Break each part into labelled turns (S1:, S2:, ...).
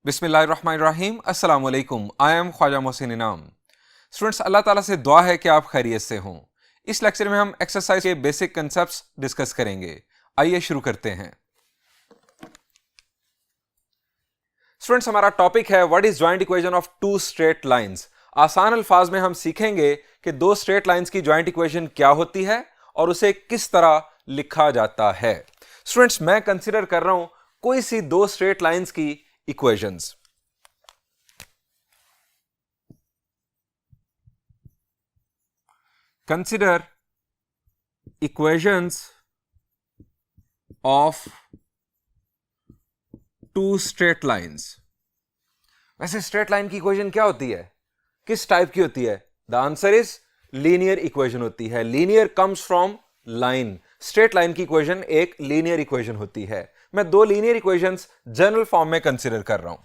S1: बिस्मिल्लाहिर्रहमानिर्रहीम अस्सलाम वालेकुम। आई एम ख्वाजा मोहसिन इनाम। स्टूडेंट्स, अल्लाह ताला से दुआ है कि आप खैरियत से हों। इस लेक्चर में हम एक्सरसाइज के बेसिक कंसेप्ट्स डिस्कस करेंगे। आइए शुरू करते हैं। स्टूडेंट्स, हमारा टॉपिक है what is joint equation of two straight lines. आसान अल्फाज में हम सीखेंगे कि दो स्ट्रेट लाइंस की जॉइंट इक्वेशन क्या होती है और उसे किस तरह लिखा जाता है। स्टूडेंट्स, मैं कंसिडर कर रहा हूं कोई सी दो स्ट्रेट लाइंस की equations. Consider equations of two straight lines. वैसे स्ट्रेट लाइन की इक्वेशन क्या होती है, किस टाइप की होती है? The answer is linear equation होती है। Linear comes from line. Straight line की इक्वेशन एक लीनियर इक्वेशन होती है। मैं दो लीनियर इक्वेशंस जनरल फॉर्म में कंसीडर कर रहा हूं।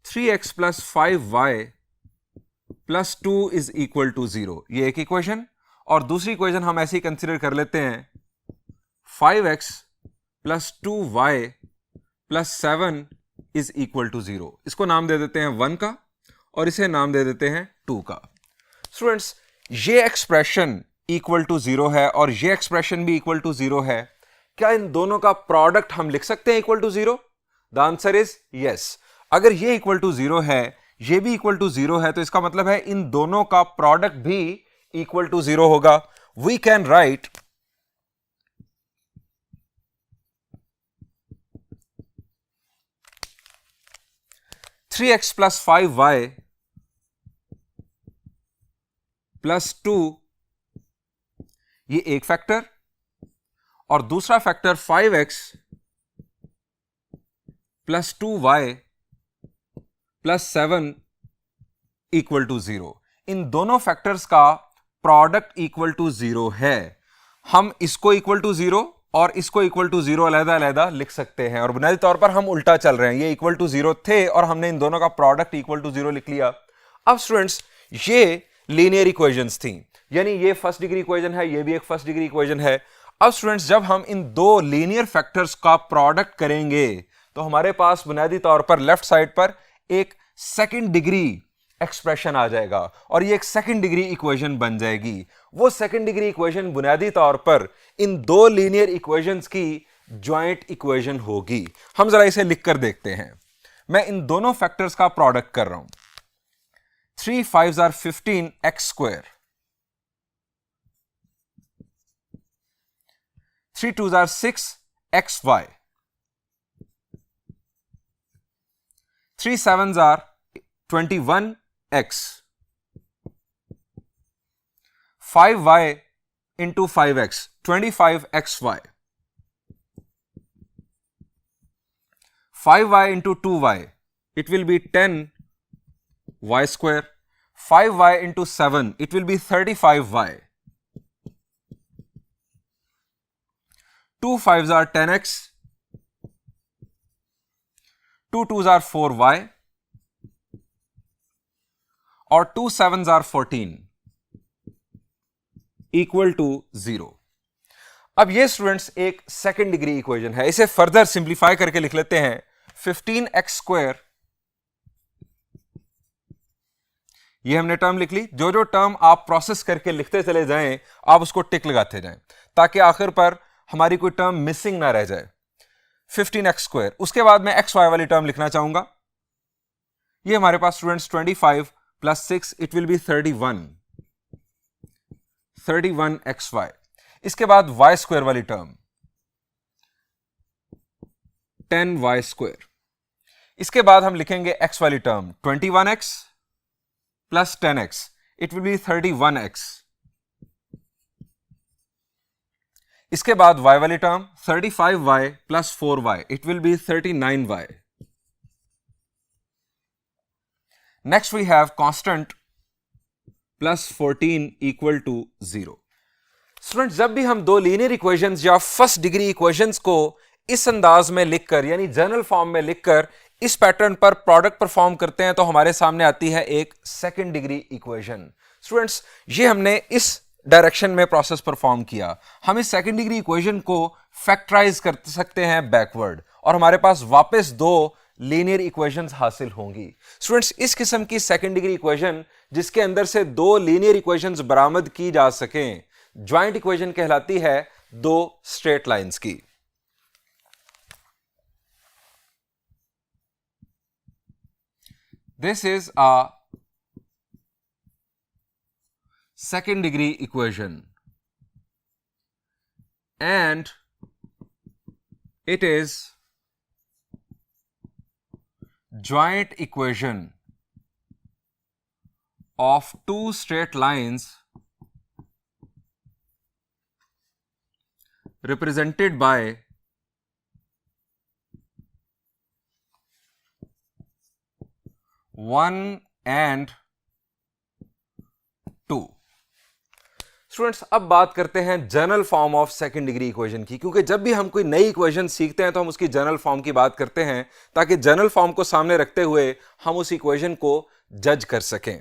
S1: 3x plus 5y plus 2 is equal to 0, ये एक इक्वेशन। और दूसरी इक्वेशन हम ऐसी कंसीडर कर लेते हैं 5x plus 2y plus 7 is equal to 0। इसको नाम दे देते हैं 1 का और इसे नाम दे देते हैं 2 का। स्टूडेंट्स, ये एक्सप्रेशन इक्वल टू 0 है और ये एक्सप्रेशन भी इक्वल टू 0 है। क्या इन दोनों का प्रोडक्ट हम लिख सकते हैं equal to 0? The answer is yes. अगर ये इक्वल टू 0 है, ये भी इक्वल टू 0 है, तो इसका मतलब है इन दोनों का प्रोडक्ट भी इक्वल टू 0 होगा। We can write three x plus 5y plus 2, ये एक फैक्टर, और दूसरा factor 5x plus 2y plus 7 equal to 0। इन दोनों फैक्टर्स का प्रोडक्ट इक्वल टू 0 है। हम इसको इक्वल टू 0 और इसको इक्वल टू 0 अलग-अलग लिख सकते हैं, और बुनियादी तौर पर हम उल्टा चल रहे हैं। ये इक्वल टू 0 थे और हमने इन दोनों का प्रोडक्ट इक्वल टू 0 लिख लिया। अब स्टूडेंट्स, ये लीनियर इक्वेशंस थी, यानी ये फर्स्ट डिग्री इक्वेशन है, ये भी एक फर्स्ट डिग्री इक्वेशन है। अब स्टूडेंट्स, जब हम इन दो लीनियर फैक्टर्स का प्रोडक्ट करेंगे तो हमारे पास बुनियादी तौर पर लेफ्ट साइड पर एक सेकंड डिग्री एक्सप्रेशन आ जाएगा और ये एक सेकंड डिग्री इक्वेशन बन जाएगी। वो सेकंड डिग्री इक्वेशन बुनियादी तौर पर इन दो लीनियर इक्वेशंस की जॉइंट इक्वेशन होगी। हम जरा इसे लिखकर देखते हैं। मैं इन दोनों फैक्टर्स का प्रोडक्ट कर रहा हूं। 3 5s are 15 x square, 3 2s are 6 xy, 3 7s are 21 x, 5y into 5x 25 xy, 5y into 2y it will be 10 y square, 5y into 7 it will be 35y, 2 5s are 10x, 2 2s are 4y और 2 7s are 14 equal to 0। अब ये students एक second degree equation है। इसे further simplify करके लिख लेते हैं। 15x स्क्वायर, ये हमने टर्म लिख ली। जो जो टर्म आप प्रोसेस करके लिखते चले जाएं, आप उसको टिक लगाते जाएं ताकि आखिर पर हमारी कोई टर्म मिसिंग ना रह जाए। 15x स्क्वायर, उसके बाद मैं xy वाली टर्म लिखना चाहूंगा। ये हमारे पास students 25 plus 6 it will be 31 xy। इसके बाद y स्क्वायर वाली टर्म 10y स्क्वायर। इसके बाद हम लिखेंगे x वाली term 21x plus 10x it will be 31x। इसके बाद y वाली term 35y plus 4y it will be 39y। Next we have constant plus 14 equal to 0। Student, जब भी हम दो लीनियर इक्वेशंस या फर्स्ट डिग्री इक्वेशंस को इस अंदाज में लिखकर, यानी जनरल फॉर्म में लिखकर इस पैटर्न पर प्रोडक्ट परफॉर्म करते हैं, तो हमारे सामने आती है एक सेकंड डिग्री इक्वेशन। स्टूडेंट्स, ये हमने इस डायरेक्शन में प्रोसेस परफॉर्म किया, हम इस सेकंड डिग्री इक्वेशन को फैक्टराइज कर सकते हैं बैकवर्ड और हमारे पास वापस दो लीनियर इक्वेशंस हासिल होंगी। स्टूडेंट्स, इस किस्म की सेकंड डिग्री इक्वेशन जिसके अंदर से दो लीनियर इक्वेशंस बरामद की जा सकें, ज्वाइंट इक्वेशन कहलाती है दो स्ट्रेट लाइंस की। This is a second degree equation and it is joint equation of two straight lines represented by one and two. Students, अब बात करते हैं general form of second degree equation की, क्योंकि जब भी हम कोई नई इक्वेशन सीखते हैं तो हम उसकी जनरल फॉर्म की बात करते हैं ताकि जनरल फॉर्म को सामने रखते हुए हम उस इक्वेशन को जज कर सकें।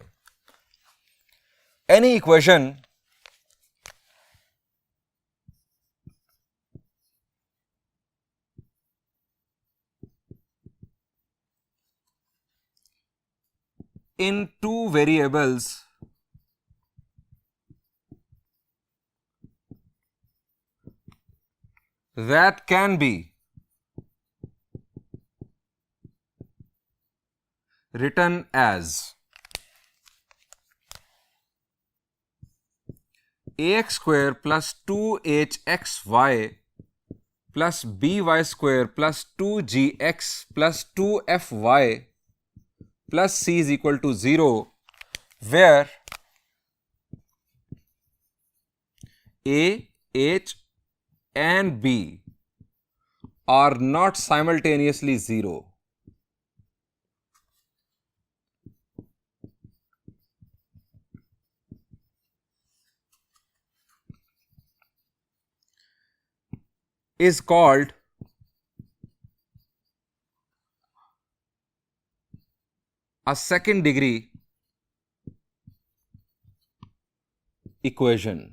S1: Any equation in two variables that can be written as ax square plus 2hxy plus by square plus 2gx plus 2fy plus c is equal to 0, where a, h and b are not simultaneously 0. Is called a second degree equation.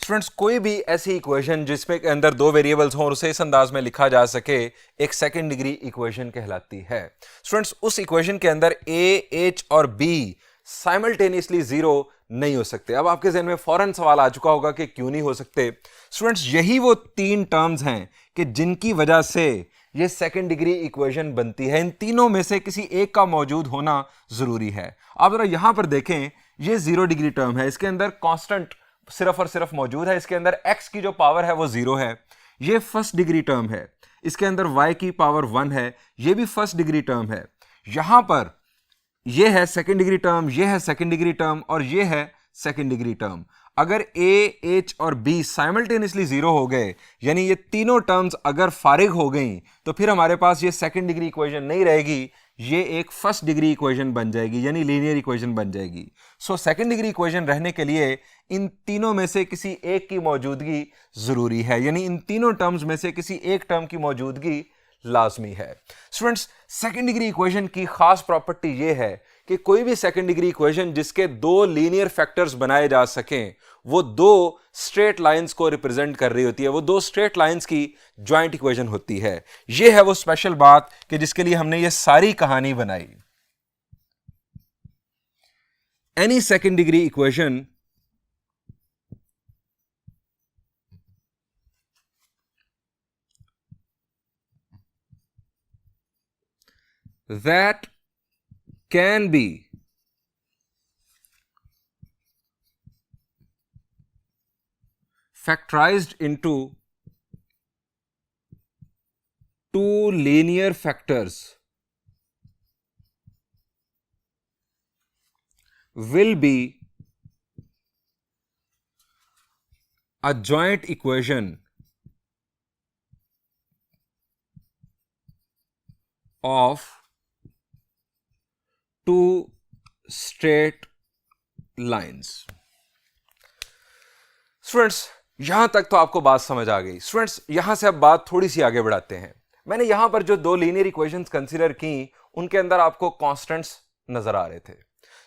S1: Students, कोई भी ऐसी equation जिसमें के अंदर दो variables हों और उसे इस अंदाज में लिखा जा सके एक सेकंड डिग्री इक्वेशन कहलाती है। स्टूडेंट्स, उस इक्वेशन के अंदर ए, एच और बी साइमल्टेनियसली जीरो नहीं हो सकते। अब आपके जहन में फौरन सवाल आ चुका होगा कि क्यों नहीं हो सकते। स्टूडेंट्स, यही वो तीन टर्म्स हैं कि जिनकी वजह से ये सेकंड डिग्री इक्वेशन बनती है। इन तीनों में से किसी एक का मौजूद होना जरूरी है। आप जरा यहां पर देखें, ये 0 डिग्री टर्म है, इसके अंदर कांस्टेंट सिर्फ और सिर्फ मौजूद है, इसके अंदर x की जो पावर है वो 0 है। ये फर्स्ट डिग्री टर्म है, इसके अंदर y की पावर 1 है, ये भी फर्स्ट डिग्री टर्म है। यहां पर ये है सेकंड डिग्री टर्म, ये है सेकंड डिग्री टर्म और ये है सेकंड डिग्री टर्म। अगर a, h और b साइमल्टेनियसली 0 हो गए, यानी ये तीनों टर्म्स अगर फारिग हो गई, तो फिर हमारे पास ये सेकंड डिग्री इक्वेशन नहीं रहेगी, ये एक फर्स्ट डिग्री इक्वेशन बन जाएगी, यानी लीनियर इक्वेशन बन जाएगी। सो सेकंड डिग्री इक्वेशन रहने के लिए इन तीनों में से किसी एक की मौजूदगी जरूरी है, यानी इन तीनों टर्म्स में से किसी एक टर्म की मौजूदगी लाजमी है। स्टूडेंट्स, सेकंड डिग्री इक्वेशन की खास प्रॉपर्टी यह है कि कोई भी सेकंड डिग्री इक्वेशन जिसके दो लीनियर फैक्टर्स बनाए जा सकें, वो दो स्ट्रेट लाइंस को रिप्रेजेंट कर रही होती है, वो दो स्ट्रेट लाइंस की ज्वाइंट इक्वेशन होती है। ये है वो स्पेशल बात कि जिसके लिए हमने ये सारी कहानी बनाई। Any second degree equation that can be factorized into two linear factors will be a joint equation of two straight lines. Students, यहां तक तो आपको बात समझ आ गई। स्टूडेंट्स, यहां से अब बात थोड़ी सी आगे बढ़ाते हैं। मैंने यहां पर जो दो लीनियर इक्वेशंस कंसीडर की, उनके अंदर आपको कांस्टेंट्स नजर आ रहे थे।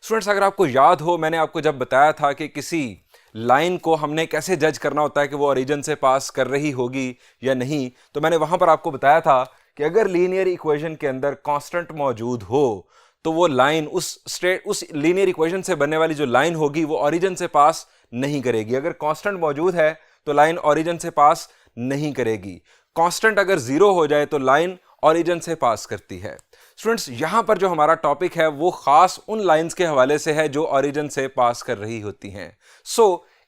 S1: स्टूडेंट्स, अगर आपको याद हो, मैंने आपको जब बताया था कि किसी लाइन को हमने कैसे जज करना होता है कि वो ओरिजिन से पास कर रही होगी या नहीं, तो मैंने वहां पर आपको बताया था कि अगर लीनियर इक्वेशन के अंदर कांस्टेंट मौजूद हो तो वो लाइन उस लीनियर इक्वेशन से बनने वाली जो लाइन होगी वो ओरिजिन से पास नहीं करेगी। अगर कांस्टेंट मौजूद है तो लाइन ओरिजिन से पास नहीं करेगी। कांस्टेंट अगर जीरो हो जाए तो लाइन ओरिजिन से पास करती है। स्टूडेंट्स, यहां पर जो हमारा टॉपिक है वो खास उन लाइंस के हवाले से है जो ओरिजिन से पास कर रही होती हैं।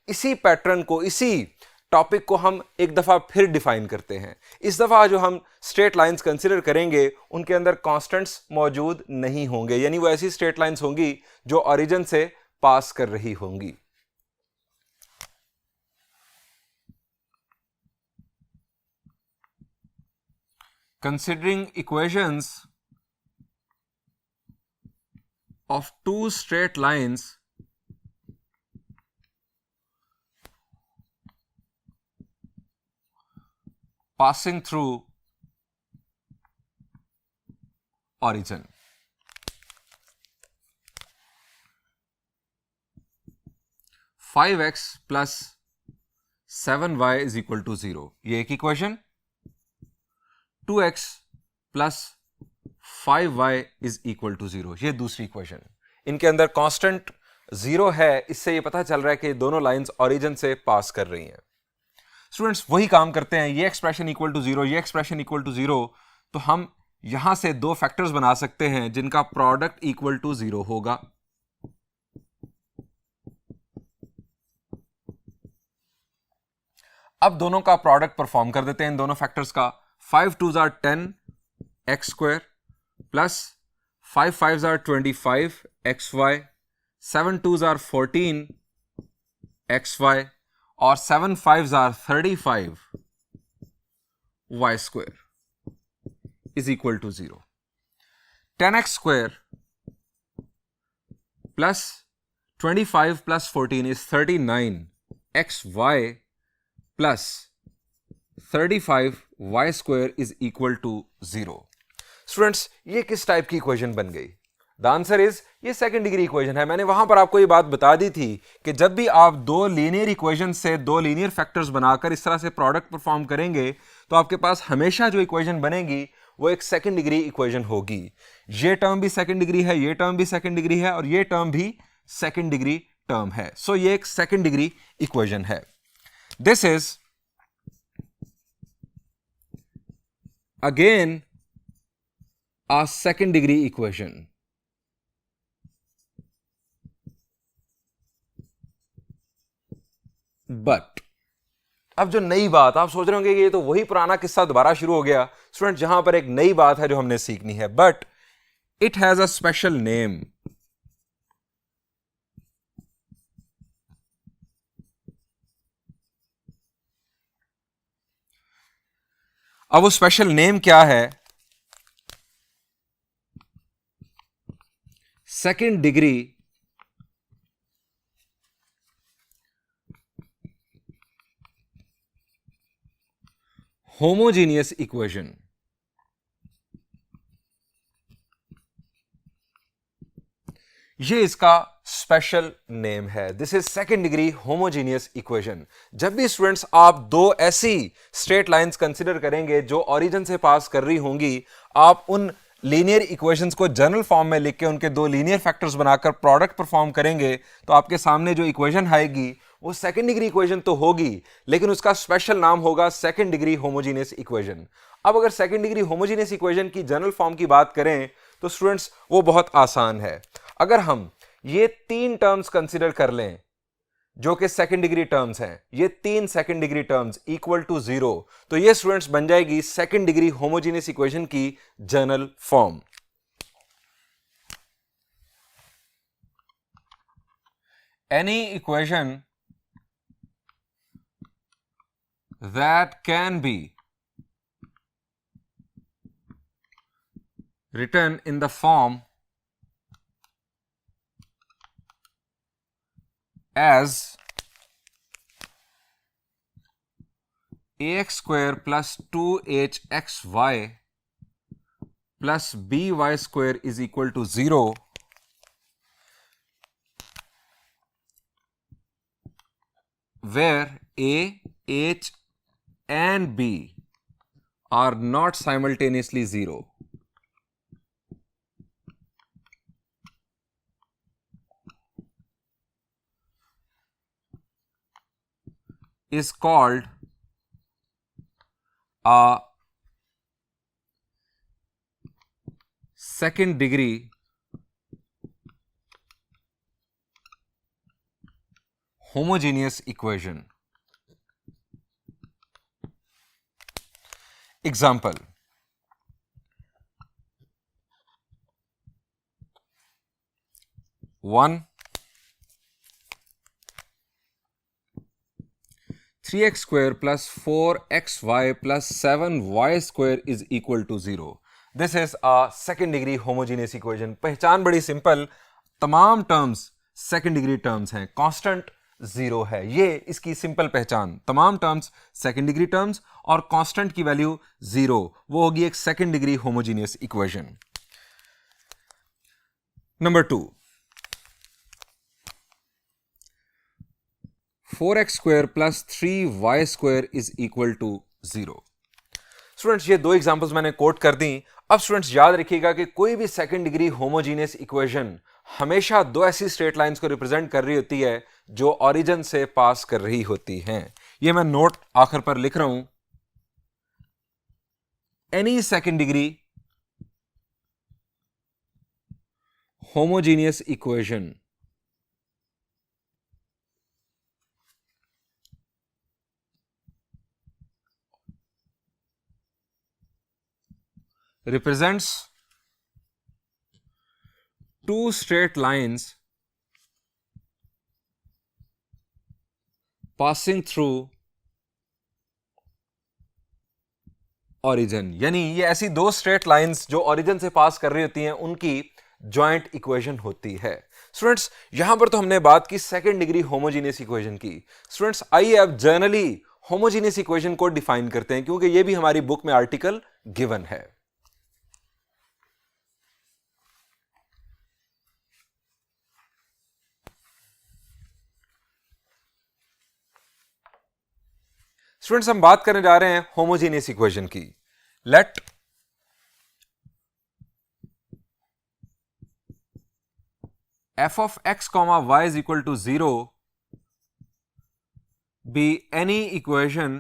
S1: इसी पैटर्न को, इसी टॉपिक को हम एक दफा फिर डिफाइन करते हैं। इस दफा जो हम स्ट्रेट लाइंस कंसीडर करेंगे उनके अंदर कांस्टेंट्स मौजूद नहीं होंगे, यानी वो ऐसी स्ट्रेट लाइंस होंगी जो ओरिजिन से पास कर रही होंगी। Considering equations of two straight lines passing through origin. Five x plus 7y is equal to 0, ये एक equation. 2x plus 5y is equal to 0, ये दूसरी इक्वेशन। इनके अंदर कांस्टेंट 0 है, इससे ये पता चल रहा है कि दोनों लाइंस ओरिजिन से पास कर रही हैं। स्टूडेंट्स, वही काम करते हैं, ये एक्सप्रेशन इक्वल टू 0, ये एक्सप्रेशन इक्वल टू 0, तो हम यहां से दो फैक्टर्स बना सकते हैं जिनका प्रोडक्ट इक्वल टू 0 होगा। अब दोनों का प्रोडक्ट परफॉर्म कर देते हैं, इन दोनों फैक्टर्स का। 5 2s are 10 x square plus 5 5s are 25 xy, 7 2s are 14 xy और 7 5s are 35 y square is equal to 0. 10x square plus 25 plus 14 is 39 xy plus 35 y square is equal to 0. Students, ये किस type की equation बन गई? The answer is, ये second degree equation है। मैंने वहां पर आपको ये बात बता दी थी कि जब भी आप दो लीनियर इक्वेशन से दो लीनियर फैक्टर्स बनाकर इस तरह से प्रोडक्ट परफॉर्म करेंगे तो आपके पास हमेशा जो इक्वेशन बनेगी वो एक सेकंड डिग्री इक्वेशन होगी। ये टर्म भी सेकंड डिग्री है, ये टर्म भी सेकंड डिग्री है और ये टर्म भी सेकंड डिग्री टर्म है। सो ये एक सेकंड डिग्री इक्वेशन है। This is again a second degree equation. But अब जो नई बात, आप सोच रहे होंगे कि ये तो वही पुराना किस्सा दोबारा शुरू हो गया। स्टूडेंट, जहां पर एक नई बात है जो हमने सीखनी है, but it has a special name. अब वो स्पेशल नेम क्या है? Second degree homogeneous equation. ये इसका स्पेशल नेम है। This is second degree homogeneous equation. जब भी स्टूडेंट्स आप दो ऐसी स्ट्रेट लाइंस कंसीडर करेंगे जो ओरिजिन से पास कर रही होंगी, आप उन लीनियर इक्वेशंस को जनरल फॉर्म में लिख के उनके दो लीनियर फैक्टर्स बनाकर प्रोडक्ट परफॉर्म करेंगे तो आपके सामने जो इक्वेशन आएगी वो सेकंड डिग्री इक्वेशन तो होगी, लेकिन उसका स्पेशल नाम होगा सेकंड डिग्री होमोजीनियस इक्वेशन। अब अगर सेकंड डिग्री होमोजीनियस इक्वेशन की जनरल फॉर्म की बात करें तो स्टूडेंट्स वो बहुत आसान है। अगर हम ये तीन टर्म्स कंसीडर कर लें जो कि सेकंड डिग्री टर्म्स हैं, ये तीन second degree terms equal to 0, तो ये स्टूडेंट्स बन जाएगी सेकंड डिग्री होमोजीनियस इक्वेशन की general form. Any equation that can be written in the form as ax square plus 2hxy plus by square is equal to 0 where A, H and B are not simultaneously 0. Is called a second degree homogeneous equation. Example: 1 3x square plus 4xy plus 7y square is equal to 0. This is a second degree homogeneous equation. पहचान बड़ी simple, तमाम terms second degree terms हैं, constant 0 है, ये इसकी simple पहचान. तमाम terms second degree terms और कांस्टेंट की वैल्यू 0, वो होगी एक second degree homogeneous equation. Number 2, 4x square plus 3y square is equal to 0. Students ये दो एग्जांपल्स मैंने कोट कर दी. अब स्टूडेंट्स याद रखिएगा कि कोई भी सेकंड डिग्री होमोजीनियस इक्वेशन हमेशा दो ऐसी स्ट्रेट लाइंस को रिप्रेजेंट कर रही होती है जो ओरिजिन से पास कर रही होती हैं. ये मैं नोट आखिर पर लिख रहा हूं. Any second degree homogeneous equation represents two straight lines passing through origin. यानी ये ऐसी दो स्ट्रेट लाइंस जो ओरिजिन से पास कर रही होती हैं उनकी जॉइंट इक्वेशन होती है. स्टूडेंट्स यहां पर तो हमने बात की सेकेंड डिग्री होमोजीनियस इक्वेशन की. स्टूडेंट्स आइए अब जनरली होमोजीनियस इक्वेशन को डिफाइन करते हैं, क्योंकि ये भी हमारी बुक में आर्टिकल गिवन है. स्टूडेंट्स हम बात करने जा रहे हैं होमोजीनियस इक्वेशन की. Let f of x comma y is equal to 0 be any equation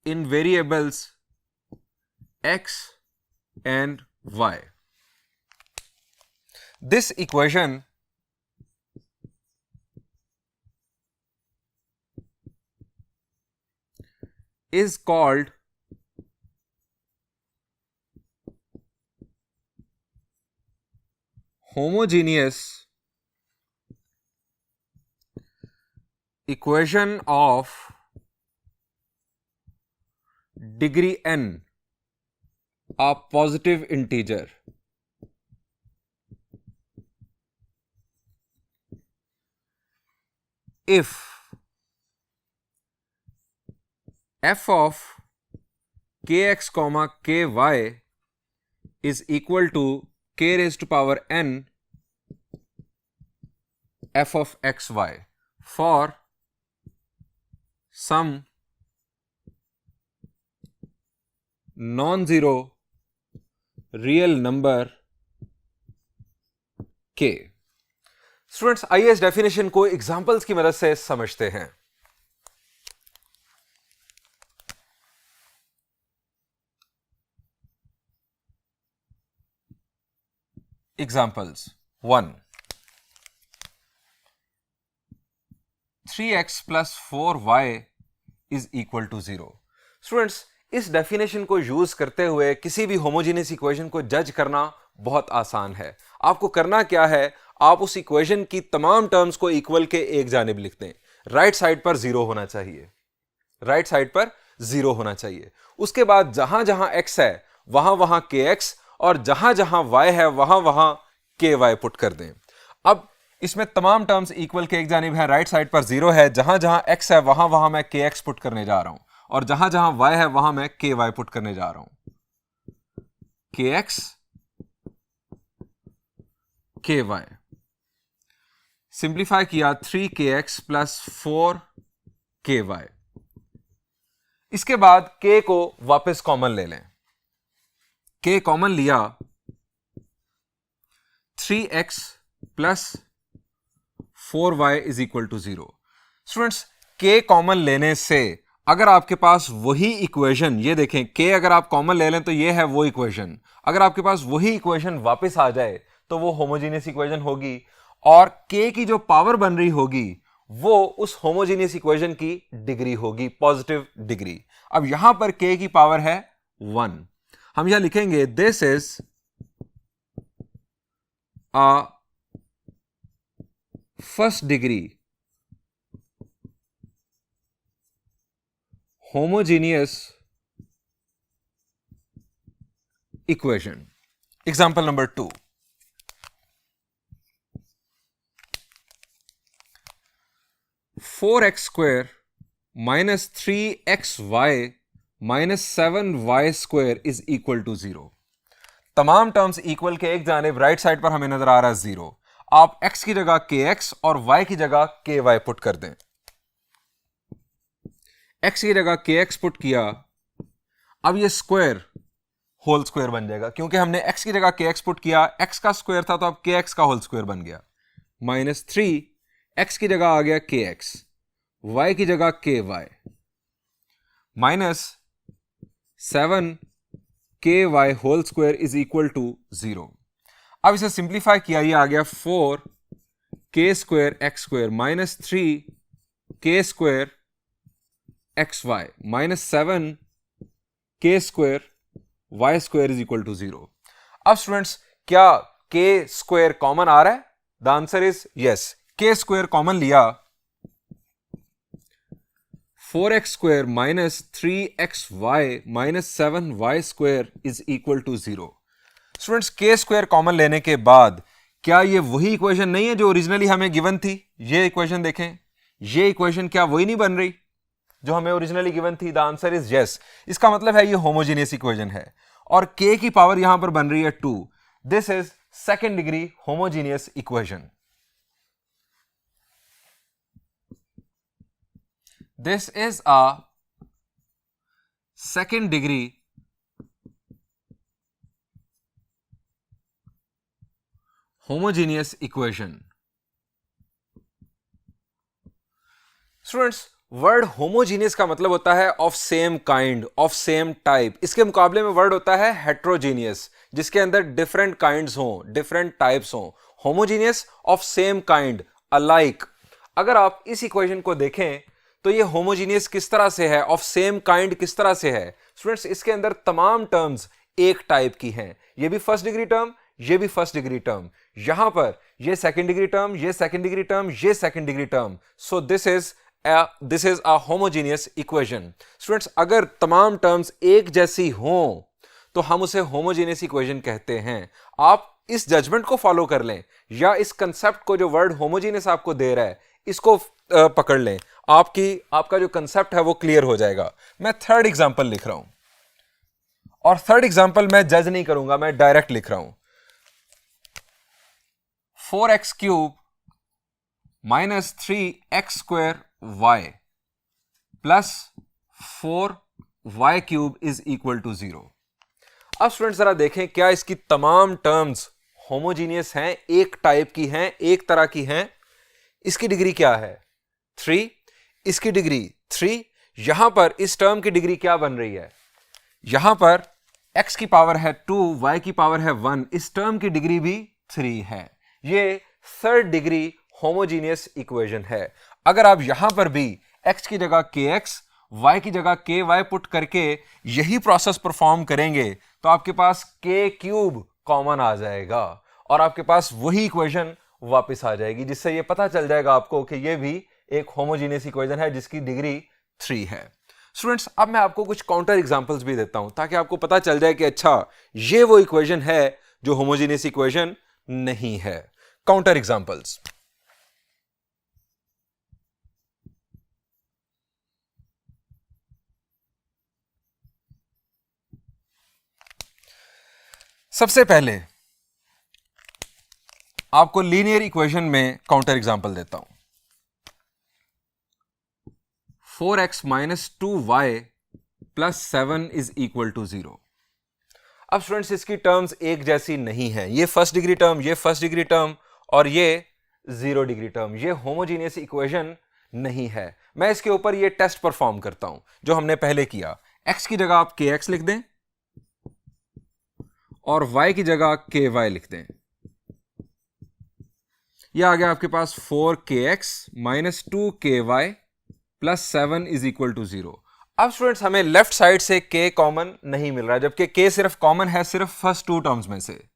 S1: in variables x and y. This equation is called homogeneous equation of degree n, a positive integer. If f of kx comma ky is equal to k raised to power n f of xy for some non-zero real number k. Students आइए इस definition को examples की मदद से समझते हैं. Examples 1 3x plus 4y is equal to 0. Students इस definition को यूज करते हुए किसी भी होमोजीनियस इक्वेशन को जज करना बहुत आसान है. आपको करना क्या है, आप उस इक्वेशन की तमाम टर्म्स को इक्वल के एक जानिब लिख दें. राइट साइड पर 0 होना चाहिए, राइट साइड पर 0 होना चाहिए. उसके बाद जहां जहां x है वहां वहां kx और जहां जहां y है वहां वहां ky पुट कर दें. अब इसमें तमाम टर्म्स इक्वल के एक जानिब है, राइट साइड पर 0 है. जहां जहां x है वहां वहां मैं kx पुट करने जा रहा हूं और जहां जहां y है वहां मैं ky पुट करने जा रहा हूं. kx ky. सिंप्लीफाई किया 3kx प्लस 4ky। इसके बाद k को वापस कॉमन ले लें, k कॉमन लिया 3x plus 4y is equal to 0। Students, k common लेने से अगर आपके पास वही इक्वेशन, ये देखें k अगर आप कॉमन ले लें तो ये है वो इक्वेशन, अगर आपके पास वही इक्वेशन वापस आ जाए तो वो होमोजीनियस इक्वेशन होगी, और k की जो पावर बन रही होगी वो उस होमोजीनियस इक्वेशन की डिग्री होगी, पॉजिटिव डिग्री। अब यहां पर k की पावर है 1, हम यहां लिखेंगे this is a first degree homogeneous equation. Example number 2. Four x square minus 3xy minus 7y square is equal to 0। तमाम टर्म्स इक्वल के एक जानिब राइट साइड पर हमें नजर आ रहा है 0। आप x की जगह kx और y की जगह ky पुट कर दें। x की जगह kx पुट किया, अब ये स्क्वायर होल स्क्वायर बन जाएगा, क्योंकि हमने x की जगह kx पुट किया, x का स्क्वायर था तो अब kx का होल स्क्वायर बन गया। माइनस 3 x की जगह आ गया kx, y की जगह ky, minus 7 ky whole square is equal to 0। अब इसे सिंप्लीफाई किया, ये आ गया 4 k square x square minus 3 k square xy minus 7 k square y square is equal to 0। अब स्टूडेंट्स, क्या k स्क्वायर कॉमन आ रहा है? The answer is yes. k square common लिया, 4x square minus 3xy minus 7y square is equal to 0। Students, k square common लेने के बाद क्या ये वही इक्वेशन नहीं है जो ओरिजिनली हमें गिवन थी? ये इक्वेशन देखें, ये इक्वेशन क्या वही नहीं बन रही जो हमें ओरिजिनली गिवन थी? The answer is yes. इसका मतलब है ये होमोजेनियस इक्वेशन है, और k की पावर यहां पर बन रही है 2। This is second degree homogeneous equation. This is a second degree homogeneous equation. Students, word homogeneous का मतलब होता है of same kind, of same type. इसके मुकाबले में वर्ड होता है हेट्रोजीनियस, जिसके अंदर डिफरेंट काइंड्स हों, डिफरेंट टाइप्स हों। Homogeneous of same kind, alike. अगर आप इस इक्वेशन को देखें तो ये होमोजीनियस किस तरह से है, ऑफ सेम काइंड किस तरह से है? स्टूडेंट्स, इसके अंदर तमाम टर्म्स एक टाइप की हैं। ये भी फर्स्ट डिग्री टर्म, ये भी फर्स्ट डिग्री टर्म, यहां पर ये सेकंड डिग्री टर्म, ये सेकंड डिग्री टर्म, ये second degree term. So this is a homogeneous equation. Students, अगर तमाम टर्म्स एक जैसी हों तो हम उसे होमोजीनियस इक्वेशन कहते हैं। आप इस जजमेंट को फॉलो कर लें, या इस कंसेप्ट को जो वर्ड होमोजीनियस आपको दे रहा है इसको पकड़ लें, आपका जो कंसेप्ट है वो क्लियर हो जाएगा। मैं थर्ड एग्जांपल लिख रहा हूं, और थर्ड एग्जांपल मैं जज नहीं करूंगा, मैं डायरेक्ट लिख रहा हूं। 4x cube minus 3x square y plus 4y cube is equal to 0। अब स्टूडेंट्स जरा देखें, क्या इसकी तमाम टर्म्स होमोजीनियस हैं, एक टाइप की हैं, एक तरह की हैं? इसकी डिग्री क्या है? 3। इसकी डिग्री 3। यहां पर इस टर्म की डिग्री क्या बन रही है? यहां पर x की पावर है 2, y की पावर है 1, इस टर्म की डिग्री भी 3 है। ये थर्ड डिग्री होमोजीनियस इक्वेशन है। अगर आप यहां पर भी x की जगह kx, y की जगह ky पुट करके यही प्रोसेस परफॉर्म करेंगे तो आपके पास k क्यूब कॉमन आ जाएगा, और आपके पास वही इक्वेशन वापस आ जाएगी, जिससे ये पता चल जाएगा आपको कि ये भी एक होमोजीनियस इक्वेशन है जिसकी डिग्री 3 है। स्टूडेंट्स, अब मैं आपको कुछ काउंटर एग्जांपल्स भी देता हूं ताकि आपको पता चल जाए कि अच्छा ये वो इक्वेशन है जो होमोजीनियस इक्वेशन नहीं है। Counter examples. सबसे पहले आपको लीनियर इक्वेशन में काउंटर एग्जांपल देता हूं। 4x minus 2y plus 7 is equal to 0। अब स्टूडेंट्स इसकी टर्म्स एक जैसी नहीं है, ये फर्स्ट डिग्री टर्म, ये फर्स्ट डिग्री टर्म और ये 0 डिग्री टर्म, ये होमोजीनियस इक्वेशन नहीं है। मैं इसके ऊपर ये टेस्ट परफॉर्म करता हूं जो हमने पहले किया। x की जगह आप kx लिख दें और y की जगह ky लिख दें। यह आ गया आपके पास 4kx minus 2ky plus 7 is equal to 0। अब स्टूडेंट्स हमें लेफ्ट साइड से k कॉमन नहीं मिल रहा, जबकि k सिर्फ कॉमन है सिर्फ फर्स्ट टू टर्म्स में से।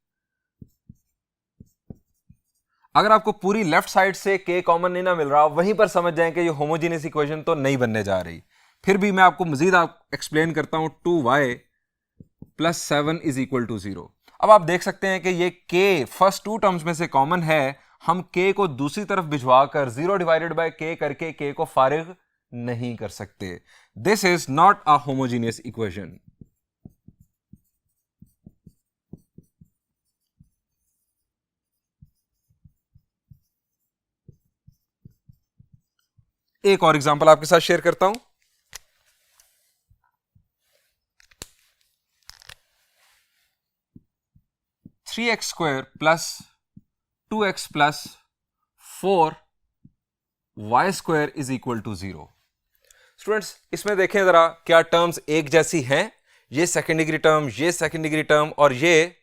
S1: अगर आपको पूरी लेफ्ट साइड से k कॉमन नहीं ना मिल रहा, वहीं पर समझ जाएं कि ये होमोजेनियस इक्वेशन तो नहीं बनने जा रही। फिर भी मैं आपको मजीद एक्सप्लेन करता हूं। 2y plus 7 is equal to 0। अब आप देख सकते हैं कि ये k फर्स्ट टू टर्म्स में से कॉमन है। हम k को दूसरी तरफ भिजवा कर 0 डिवाइडेड बाय k करके k को फारिग नहीं कर सकते। This is not a homogeneous equation. एक और एग्जांपल आपके साथ शेयर करता हूं। Three x square plus 2x plus 4y square is equal to 0। Students इसमें देखें जरा, क्या टर्म्स एक जैसी हैं? ये सेकेंड डिग्री टर्म, ये सेकेंड डिग्री टर्म और ये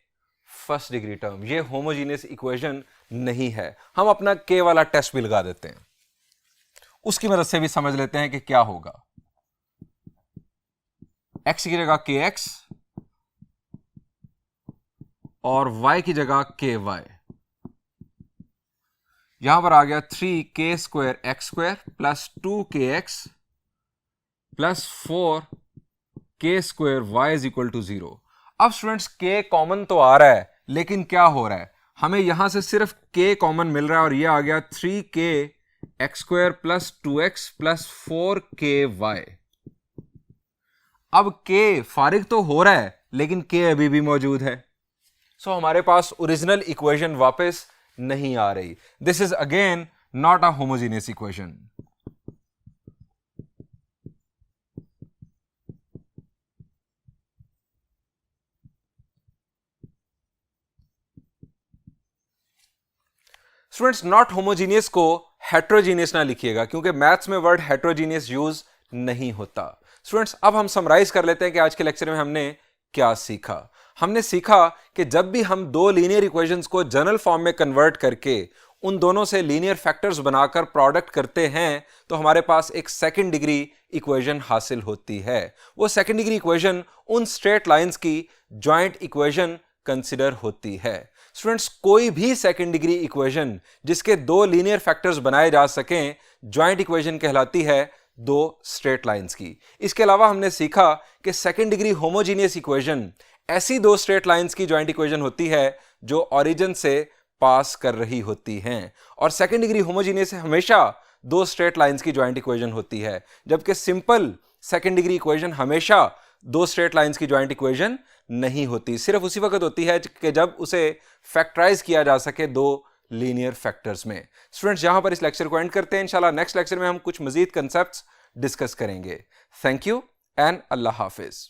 S1: फर्स्ट डिग्री टर्म, ये होमोजीनियस इक्वेशन नहीं है। हम अपना k वाला टेस्ट भी लगा देते हैं, उसकी मदद से भी समझ लेते हैं कि क्या होगा। x की जगह kx और y की जगह ky। यहां पर आ गया 3k square x square plus 2kx plus 4k square y is equal to 0। अब स्टूडेंट्स k कॉमन तो आ रहा है, लेकिन क्या हो रहा है, हमें यहां से सिर्फ k कॉमन मिल रहा है और ये आ गया 3k x square plus 2x plus 4ky। अब k फारिग तो हो रहा है लेकिन k अभी भी मौजूद है। सो हमारे पास ओरिजिनल इक्वेशन वापस नहीं आ रही। This is again not a homogeneous equation. Students not homogeneous को हेट्रोजीनियस ना लिखिएगा, क्योंकि मैथ्स में वर्ड हेट्रोजीनियस यूज नहीं होता। स्टूडेंट्स अब हम समराइज कर लेते हैं कि आज के लेक्चर में हमने क्या सीखा। हमने सीखा कि जब भी हम दो लीनियर इक्वेशंस को जनरल फॉर्म में कन्वर्ट करके उन दोनों से लीनियर फैक्टर्स बनाकर प्रोडक्ट करते हैं तो हमारे पास एक सेकंड डिग्री इक्वेशन हासिल होती है। वो सेकंड डिग्री इक्वेशन उन स्ट्रेट लाइंस की जॉइंट इक्वेशन कंसिडर होती है। स्टूडेंट्स कोई भी सेकंड डिग्री इक्वेशन जिसके दो लीनियर फैक्टर्स बनाए जा सकें जॉइंट इक्वेशन कहलाती है दो स्ट्रेट लाइंस की। इसके अलावा हमने सीखा कि सेकंड डिग्री होमोजीनियस इक्वेशन ऐसी दो स्ट्रेट लाइंस की जॉइंट इक्वेशन होती है जो ओरिजिन से पास कर रही होती हैं, और सेकंड डिग्री होमोजीनियस हमेशा दो स्ट्रेट लाइंस की जॉइंट इक्वेशन होती है, जबकि सिंपल सेकंड डिग्री इक्वेशन हमेशा दो स्ट्रेट लाइंस की जॉइंट इक्वेशन नहीं होती। सिर्फ उसी वक्त होती है कि जब उसे फैक्टराइज किया जा सके दो लीनियर फैक्टर्स में। स्टूडेंट्स यहां पर इस लेक्चर को एंड करते हैं। इंशाल्लाह नेक्स्ट लेक्चर में हम कुछ मजीद कंसेप्ट्स डिस्कस करेंगे। Thank you and Allah Hafiz.